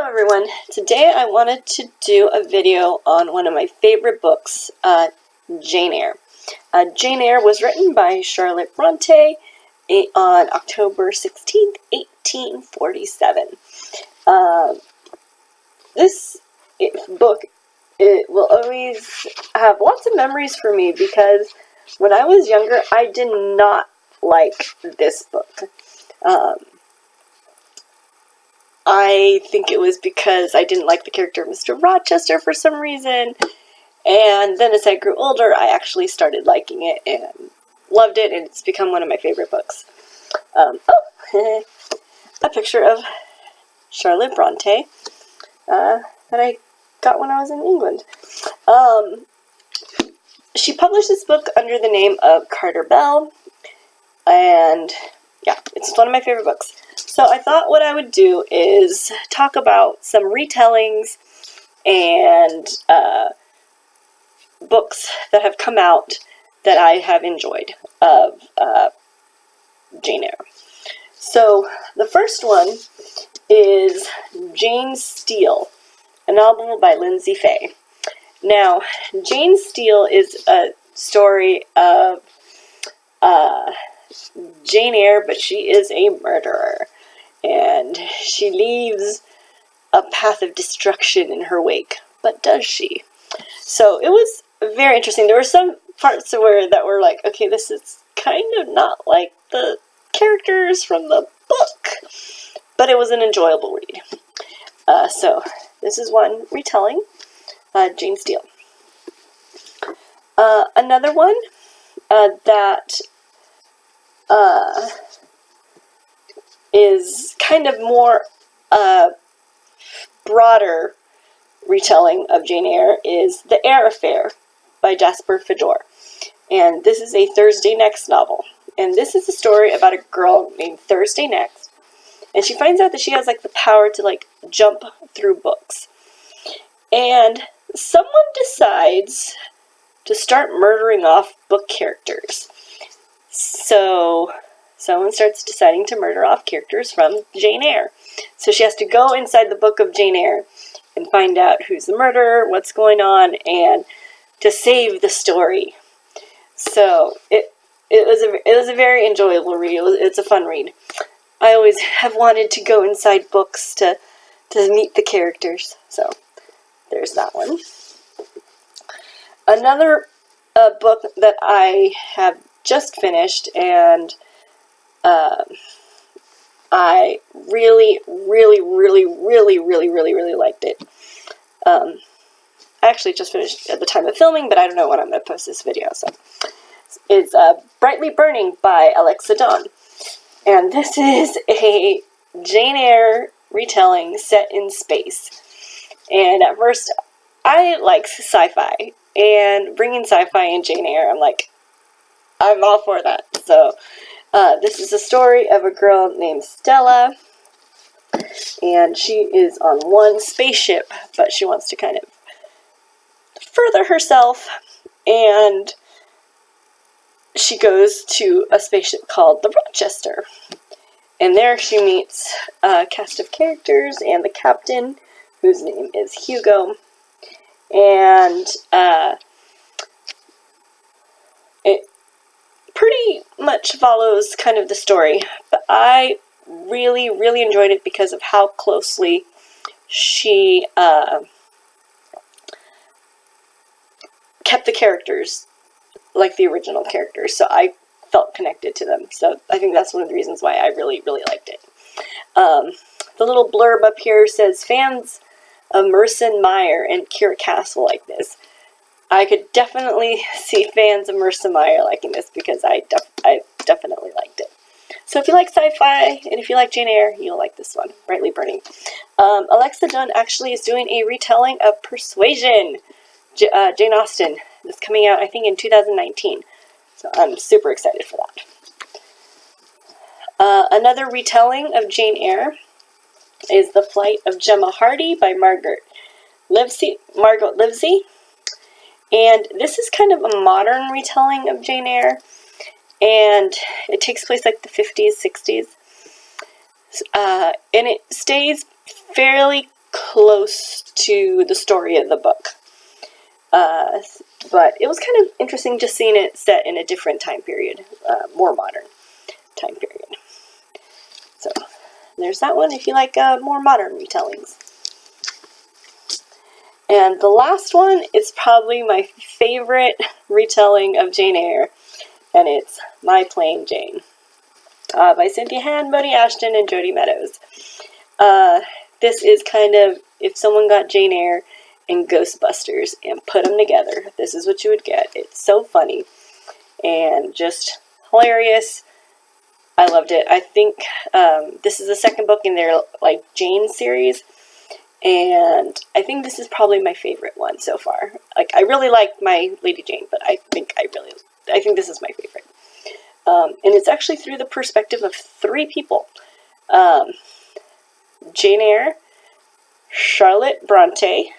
Hello everyone! Today I wanted to do a video on one of my favorite books, Jane Eyre. Jane Eyre was written by Charlotte Bronte on October 16th, 1847. This book will always have lots of memories for me because when I was younger I did not like this book. I think it was because I didn't like the character of Mr. Rochester for some reason, and then as I grew older, I actually started liking it and loved it, and it's become one of my favorite books. A picture of Charlotte Bronte that I got when I was in England. She published this book under the name of Carter Bell, and yeah, it's one of my favorite books. So I thought what I would do is talk about some retellings and books that have come out that I have enjoyed of Jane Eyre. So the first one is Jane Steele, a novel by Lindsay Fay. Now, Jane Steele is a story of Jane Eyre, but she is a murderer, and she leaves a path of destruction in her wake. But does she? So it was very interesting. There were some parts that were like, okay, this is kind of not like the characters from the book, but it was an enjoyable read. So this is one retelling, Jane Steele. Another one that is kind of more broader retelling of Jane Eyre is The Eyre Affair by Fedor. And this is a Thursday Next novel. And this is a story about a girl named Thursday Next. And she finds out that she has like the power to like jump through books. And someone decides to start murdering off book characters. So someone starts deciding to murder off characters from Jane Eyre. So she has to go inside the book of Jane Eyre and find out who's the murderer, what's going on, and to save the story. So it was a very enjoyable read. It's a fun read. I always have wanted to go inside books to meet the characters. So there's that one. Another book that I have just finished, and I really liked it. I actually just finished at the time of filming, but I don't know when I'm going to post this video, so. It's Brightly Burning by Alexa Dawn. And this is a Jane Eyre retelling set in space. And at first, I like sci-fi, and bringing sci-fi in Jane Eyre, I'm all for that. So, this is a story of a girl named Stella, and she is on one spaceship, but she wants to kind of further herself, and she goes to a spaceship called the Rochester, and there she meets a cast of characters and the captain, whose name is Hugo, and it pretty much follows kind of the story, but I really enjoyed it because of how closely she kept the characters like the original characters, so I felt connected to them. So I think that's one of the reasons why I really liked it. The little blurb up here says, fans of Marissa Meyer and Kira Cass will like this. I could definitely see fans of Marissa Meyer liking this because I definitely liked it. So if you like sci-fi and if you like Jane Eyre, you'll like this one, Brightly Burning. Alexa Dawn actually is doing a retelling of Persuasion, Jane Austen. It's coming out, I think, in 2019. So I'm super excited for that. Another retelling of Jane Eyre is The Flight of Gemma by Margaret Livesey. And this is kind of a modern retelling of Jane Eyre, and it takes place like the 50s, 60s. And it stays fairly close to the story of the book. But it was kind of interesting just seeing it set in a different time period, more modern time period. So there's that one if you like more modern retellings. And the last one is probably my favorite retelling of Jane Eyre, and it's My Plain Jane, by Cynthia Hand, Modi Ashton, and Jodi Meadows. This is kind of, if someone got Jane Eyre and Ghostbusters and put them together, this is what you would get. It's so funny and just hilarious. I loved it. I think this is the second book in their like Jane series, and I think this is probably my favorite one so far. Like, I really like my Lady Jane, but I think this is my favorite. And it's actually through the perspective of 3 people. Jane Eyre, Charlotte Bronte,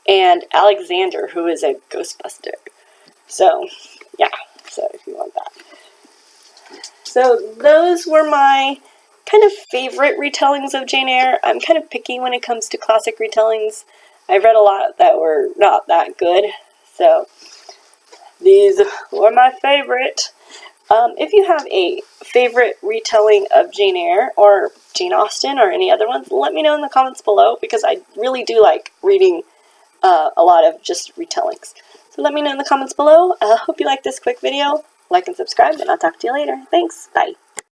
and Alexander, who is a Ghostbuster. So, yeah, so if you want that. So those were my kind of favorite retellings of Jane Eyre. I'm kind of picky when it comes to classic retellings. I've read a lot that were not that good, so these were my favorite. If you have a favorite retelling of Jane Eyre or Jane Austen or any other ones, let me know in the comments below, because I really do like reading a lot of just retellings. So let me know in the comments below. I hope you like this quick video. Like and subscribe, and I'll talk to you later. Thanks. Bye.